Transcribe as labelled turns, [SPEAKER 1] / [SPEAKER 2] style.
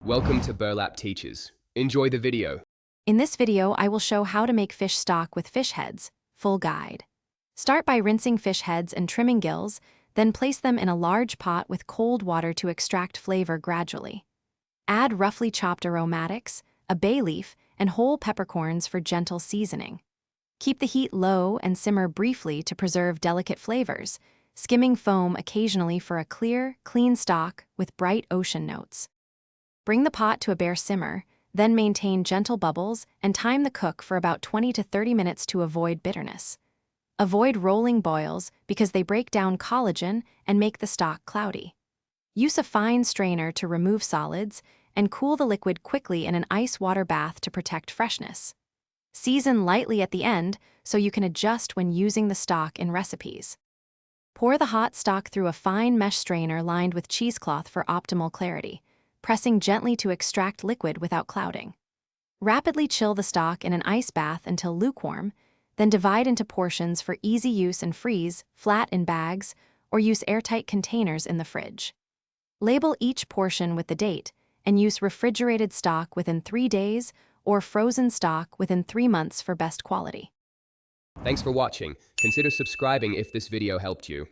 [SPEAKER 1] Welcome to Burlap Teachers. Enjoy the video.
[SPEAKER 2] In this video, I will show how to make fish stock with fish heads, full guide. Start by rinsing fish heads and trimming gills, then place them in a large pot with cold water to extract flavor gradually. Add roughly chopped aromatics, a bay leaf, and whole peppercorns for gentle seasoning. Keep the heat low and simmer briefly to preserve delicate flavors, skimming foam occasionally for a clear, clean stock with bright ocean notes. Bring the pot to a bare simmer, then maintain gentle bubbles and time the cook for about 20 to 30 minutes to avoid bitterness. Avoid rolling boils because they break down collagen and make the stock cloudy. Use a fine strainer to remove solids and cool the liquid quickly in an ice water bath to protect freshness. Season lightly at the end so you can adjust when using the stock in recipes. Pour the hot stock through a fine mesh strainer lined with cheesecloth for optimal clarity, pressing gently to extract liquid without clouding. Rapidly chill the stock in an ice bath until lukewarm, then divide into portions for easy use and freeze, flat in bags, or use airtight containers in the fridge. Label each portion with the date and use refrigerated stock within 3 days or frozen stock within 3 months for best quality.
[SPEAKER 1] Thanks for watching. Consider subscribing if this video helped you.